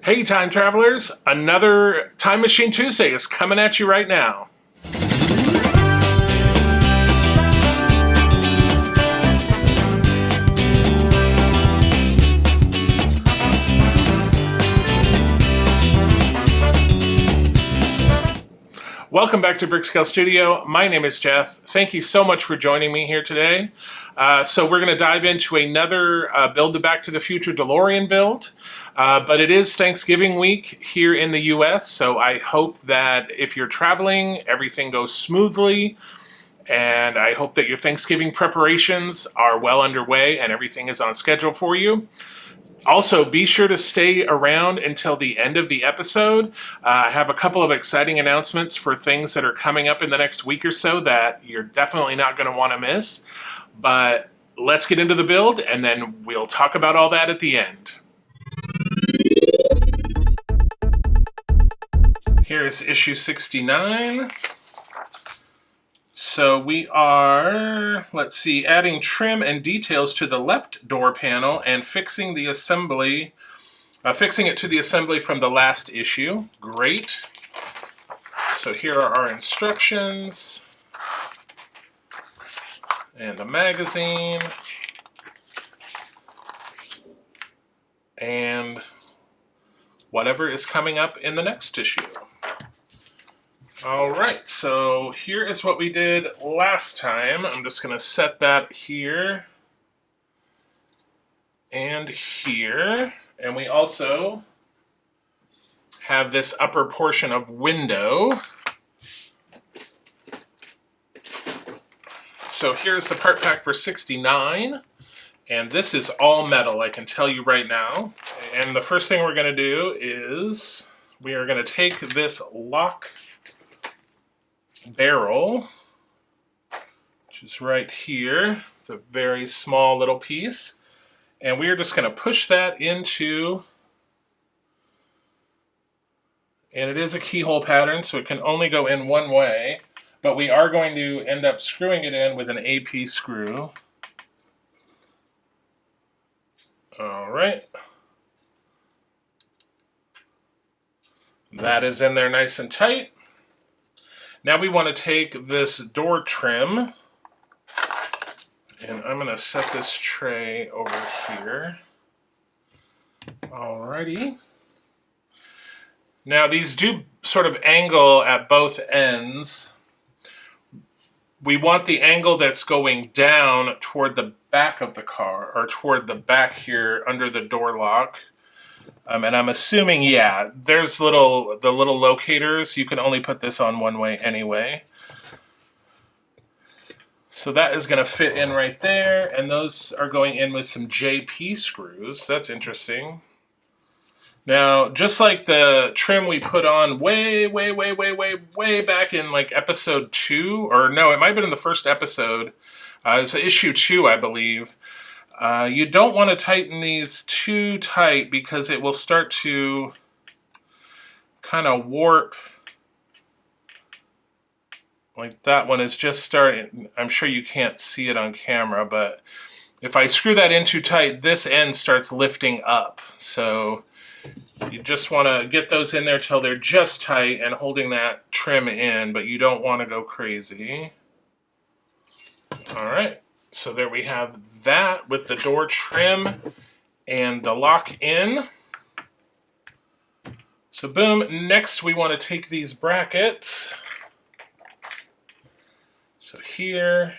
Hey time travelers, another Time Machine Tuesday is coming at you right now. Welcome back to Brickscale Studio. My name is Jeff. Thank you so much for joining me here today. So we're going to dive into another Build the Back to the Future DeLorean build. But it is Thanksgiving week here in the US, so I hope that if you're traveling, everything goes smoothly. And I hope that your Thanksgiving preparations are well underway and everything is on schedule for you. Also, be sure to stay around until the end of the episode. I have a couple of exciting announcements for things that are coming up in the next week or so that you're definitely not going to want to miss. But let's get into the build, and then we'll talk about all that at the end. Here's issue 69. So we are, let's see, adding trim and details to the left door panel and fixing the assembly, fixing it to the assembly from the last issue. Great. So here are our instructions and the magazine and whatever is coming up in the next issue. All right, so here is what we did last time. I'm just going to set that here and here. And we also have this upper portion of window. So here's the part pack for 69. And this is all metal, I can tell you right now. And the first thing we're going to do is we are going to take this lock barrel, which is right here. It's a very small little piece. And we are just going to push that into, and it is a keyhole pattern, so it can only go in one way, but we are going to end up screwing it in with an AP screw. All right. That is in there nice and tight. Now we want to take this door trim, and I'm going to set this tray over here. Alrighty. Now these do sort of angle at both ends. We want the angle that's going down toward the back of the car, or toward the back here under the door lock. And I'm assuming, yeah, there's the little locators. You can only put this on one way anyway. So that is going to fit in right there, and those are going in with some JP screws. That's interesting. Now, just like the trim we put on way back in like episode 2, or no, it might have been in the first episode. It's issue 2, I believe. You don't want to tighten these too tight because it will start to kind of warp. Like that one is just starting. I'm sure you can't see it on camera, but if I screw that in too tight, this end starts lifting up. So you just want to get those in there till they're just tight and holding that trim in, but you don't want to go crazy. All right. So there we have that with the door trim and the lock in. So boom, next we want to take these brackets. So here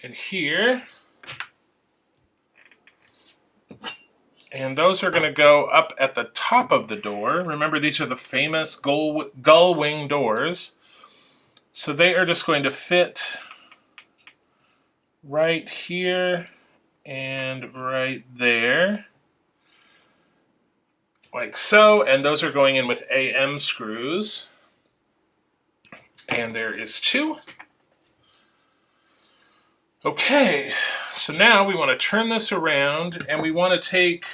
and here. And those are going to go up at the top of the door. Remember, these are the famous Gull-wing doors. So they are just going to fit right here and right there, like so, and those are going in with AM screws, and there is 2. Okay, so now we want to turn this around, and we want to take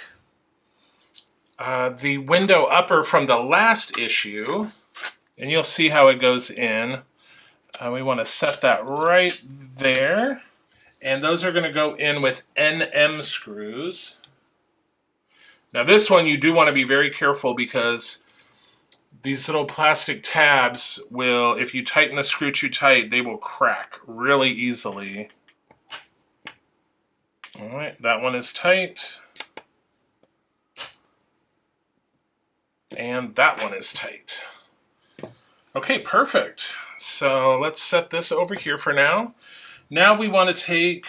the window upper from the last issue, and you'll see how it goes in. We want to set that right there. And those are going to go in with NM screws. Now this one you do want to be very careful because these little plastic tabs will, if you tighten the screw too tight, they will crack really easily. All right, that one is tight. And that one is tight. Okay, perfect. So let's set this over here for now. Now we want to take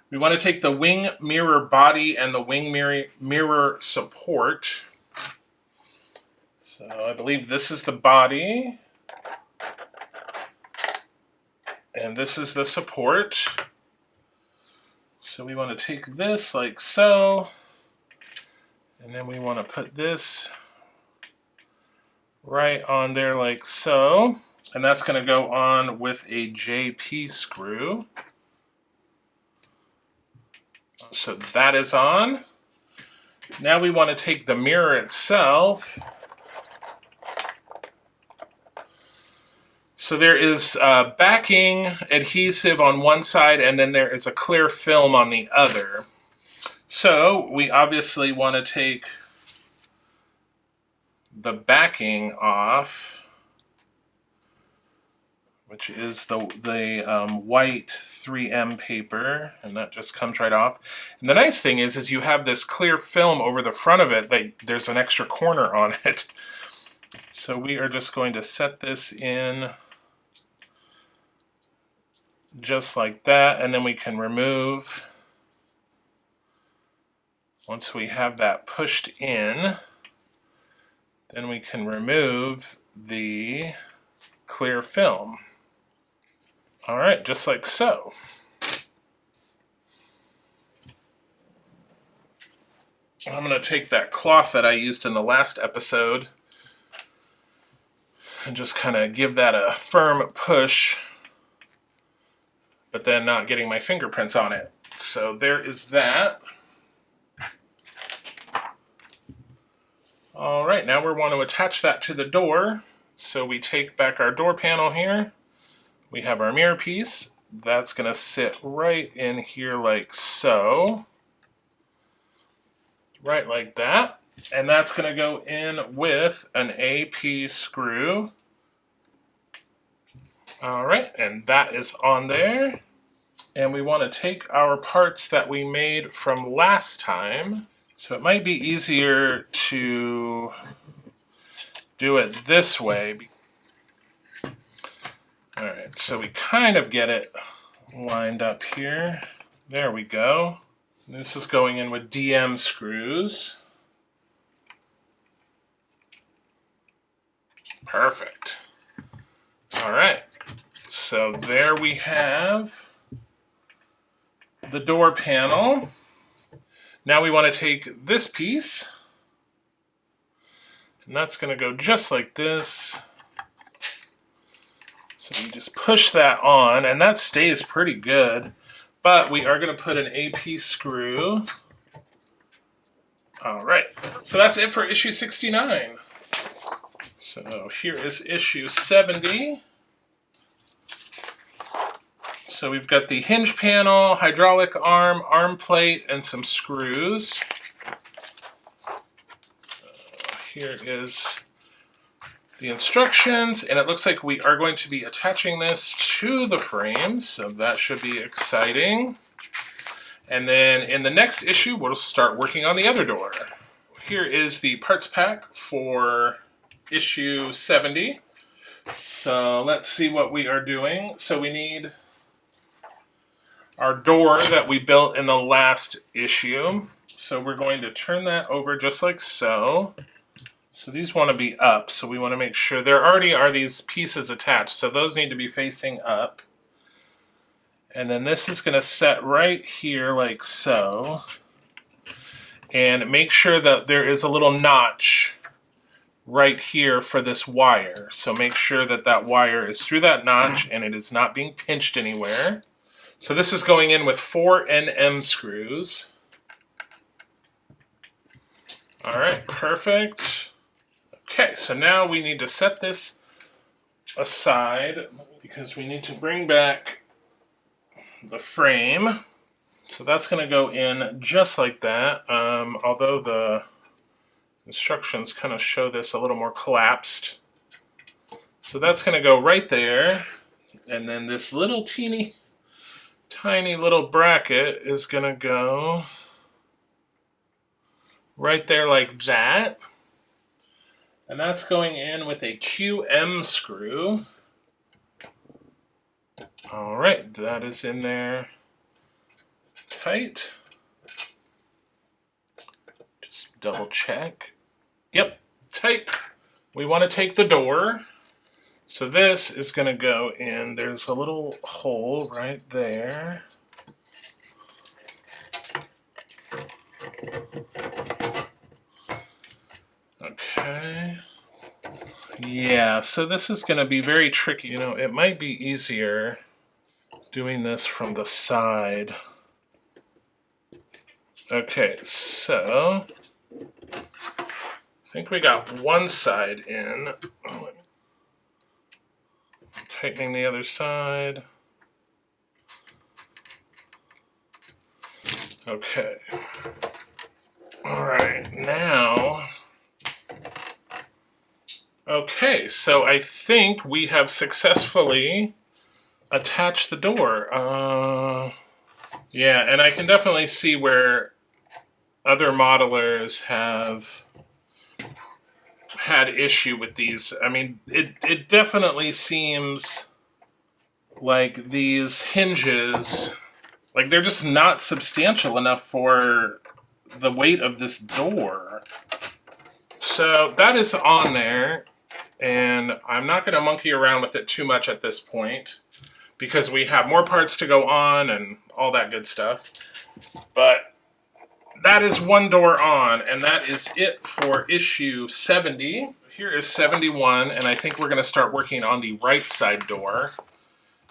the wing mirror body and the wing mirror support. So I believe this is the body. And this is the support. So we want to take this like so. And then we want to put this right on there like so. And that's going to go on with a JP screw. So that is on. Now we want to take the mirror itself. So there is backing adhesive on one side and then there is a clear film on the other. So we obviously want to take the backing off, which is the white 3M paper, and that just comes right off. And the nice thing is you have this clear film over the front of it that there's an extra corner on it. So we are just going to set this in just like that, and then we can remove. Once we have that pushed in, then we can remove the clear film. All right, just like so. I'm going to take that cloth that I used in the last episode and just kind of give that a firm push, but then not getting my fingerprints on it. So there is that. All right, now we want to attach that to the door. So we take back our door panel here. We have our mirror piece. That's going to sit right in here like so. Right like that. And that's going to go in with an AP screw. All right, and that is on there. And we want to take our parts that we made from last time. So it might be easier to do it this way. All right, so we kind of get it lined up here. There we go. This is going in with DM screws. Perfect. All right, so there we have the door panel. Now we want to take this piece, and that's going to go just like this. So you just push that on, and that stays pretty good. But we are going to put an AP screw. All right, so that's it for issue 69. So here is issue 70. So we've got the hinge panel, hydraulic arm, arm plate, and some screws. Here is the instructions, and it looks like we are going to be attaching this to the frame, so that should be exciting. And then in the next issue, we'll start working on the other door. Here is the parts pack for issue 70. So let's see what we are doing. So we need our door that we built in the last issue. So we're going to turn that over just like so. So these want to be up, so we want to make sure there already are these pieces attached, so those need to be facing up. And then this is going to set right here like so. And make sure that there is a little notch right here for this wire. So make sure that that wire is through that notch and it is not being pinched anywhere. So this is going in with 4 NM screws. All right, perfect. Okay, so now we need to set this aside because we need to bring back the frame. So that's going to go in just like that, although the instructions kind of show this a little more collapsed. So that's going to go right there, and then this little tiny little bracket is going to go right there like that. And that's going in with a QM screw. All right, that is in there tight. Just double check. Yep, tight. We want to take the door. So this is going to go in. There's a little hole right there. Okay. Yeah, so this is going to be very tricky. You know, it might be easier doing this from the side. Okay, so I think we got one side in. Tightening the other side. Okay. All right, now. Okay, so I think we have successfully attached the door. Yeah, and I can definitely see where other modelers have had issue with these. I mean, it definitely seems like these hinges, like they're just not substantial enough for the weight of this door. So that is on there, and I'm not going to monkey around with it too much at this point because we have more parts to go on and all that good stuff. But that is one door on, and that is it for issue 70. Here is 71, and I think we're going to start working on the right side door.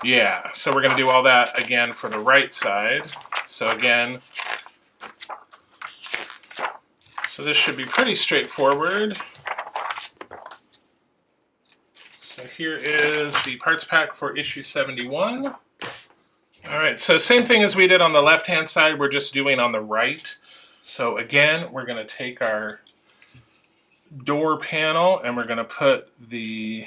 Yeah, so we're going to do all that again for the right side. So again, so this should be pretty straightforward. So here is the parts pack for issue 71. All right, so same thing as we did on the left-hand side, we're just doing on the right. So again, we're going to take our door panel and we're going to put the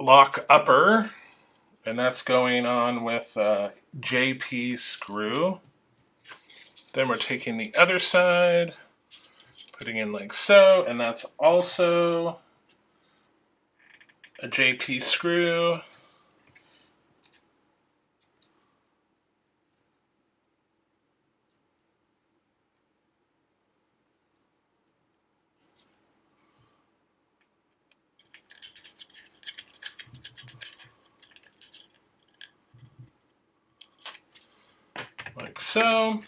lock upper, and that's going on with a JP screw. Then we're taking the other side, putting in like so, and that's also a JP screw. Like so.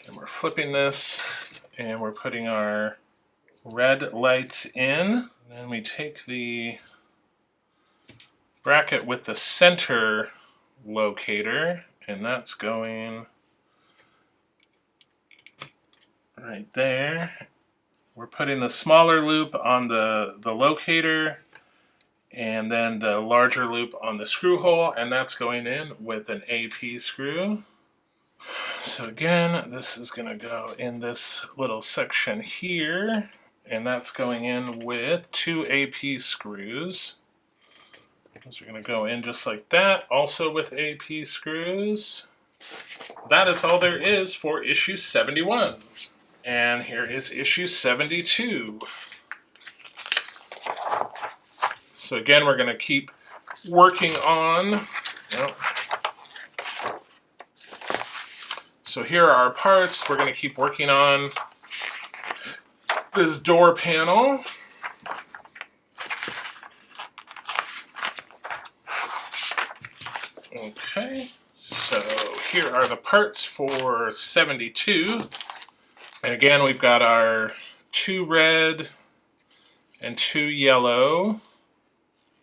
And we're flipping this and we're putting our red lights in. And then we take the bracket with the center locator, and that's going right there. We're putting the smaller loop on the locator and then the larger loop on the screw hole, and that's going in with an AP screw. So again, this is going to go in this little section here, and that's going in with 2 AP screws. Those are going to go in just like that, also with AP screws. That is all there is for issue 71. And here is issue 72. So again, we're going to keep working on. So here are our parts. We're going to keep working on this door panel. Okay, so here are the parts for 72. And again, we've got our 2 red and 2 yellow,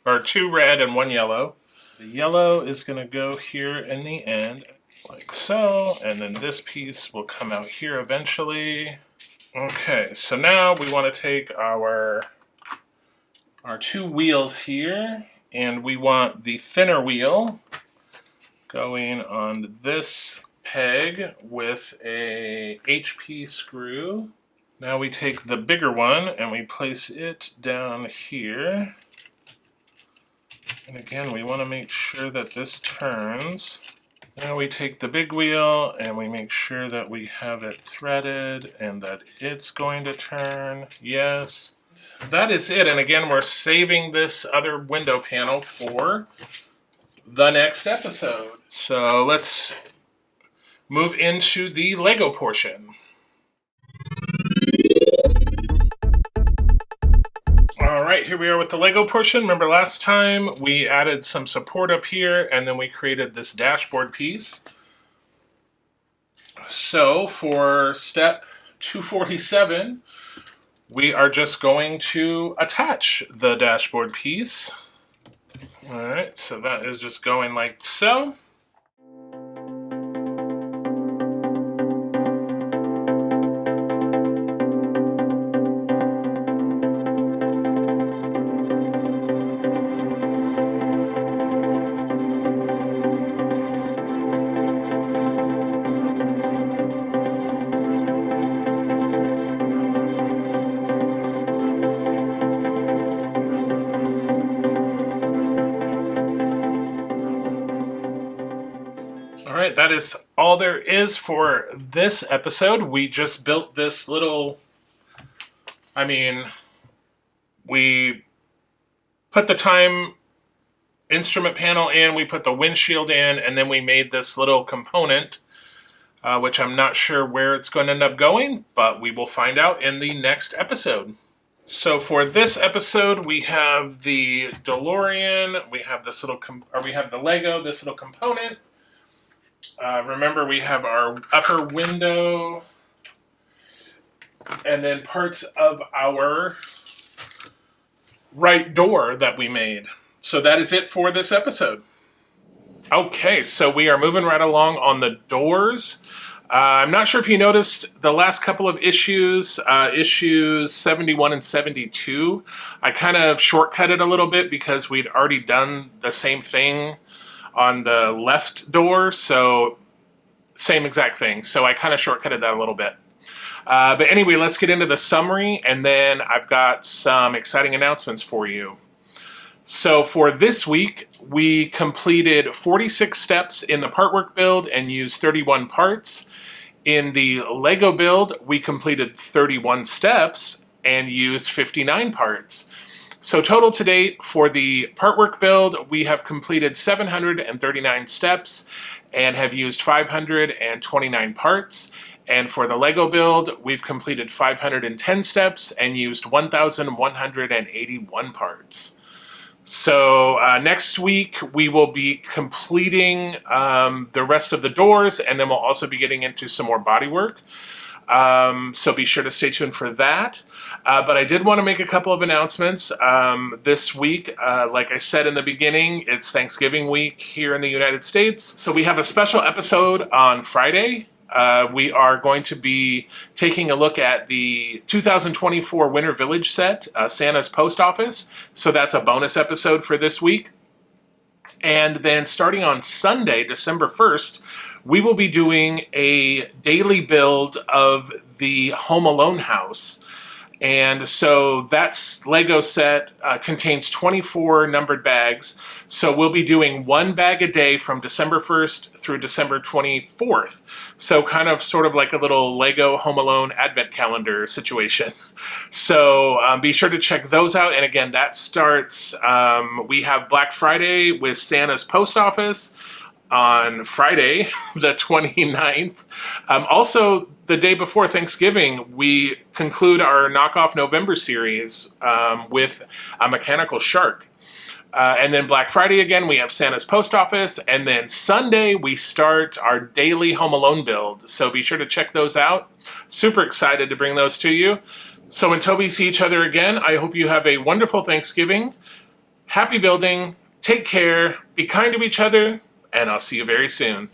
or 2 red and 1 yellow. The yellow is going to go here in the end, like so, and then this piece will come out here eventually. Okay, so now we want to take our 2 wheels here, and we want the thinner wheel going on this peg with a HP screw. Now we take the bigger one and we place it down here. And again, we want to make sure that this turns. Now we take the big wheel and we make sure that we have it threaded and that it's going to turn. Yes. That is it. And again, we're saving this other window panel for the next episode. So let's move into the Lego portion. All right, here we are with the Lego portion. Remember last time we added some support up here and then we created this dashboard piece. So for step 247, we are just going to attach the dashboard piece. All right, so that is just going like so. Alright, that is all there is for this episode. We just built this little, we put the time instrument panel in, we put the windshield in, and then we made this little component, which I'm not sure where it's going to end up going, but we will find out in the next episode. So for this episode, we have the DeLorean, we have this little, we have the Lego, this little component. Remember, we have our upper window and then parts of our right door that we made. So that is it for this episode. Okay, so we are moving right along on the doors. I'm not sure if you noticed the last couple of issues, issues 71 and 72, I kind of shortcutted a little bit because we'd already done the same thing on the left door, so same exact thing. So I kind of shortcutted that a little bit. But anyway, let's get into the summary, and then I've got some exciting announcements for you. So for this week, we completed 46 steps in the Partwork build and used 31 parts. In the Lego build, we completed 31 steps and used 59 parts. So total to date for the Partwork build, we have completed 739 steps and have used 529 parts. And for the Lego build, we've completed 510 steps and used 1,181 parts. So next week, we will be completing the rest of the doors, and then we'll also be getting into some more bodywork. So be sure to stay tuned for that. But I did want to make a couple of announcements this week. Like I said in the beginning, it's Thanksgiving week here in the United States. So we have a special episode on Friday. We are going to be taking a look at the 2024 Winter Village set, Santa's Post Office. So that's a bonus episode for this week. And then starting on Sunday, December 1st, we will be doing a daily build of the Home Alone house. And so that Lego set contains 24 numbered bags. So we'll be doing one bag a day from December 1st through December 24th. So kind of sort of like a little Lego Home Alone advent calendar situation. So be sure to check those out. And again, that starts, we have Black Friday with Santa's Post Office on Friday, the 29th. Also, the day before Thanksgiving, we conclude our Knockoff November series with a mechanical shark. And then Black Friday again, we have Santa's Post Office. And then Sunday, we start our daily Home Alone build. So be sure to check those out. Super excited to bring those to you. So until we see each other again, I hope you have a wonderful Thanksgiving. Happy building. Take care. Be kind to each other. And I'll see you very soon.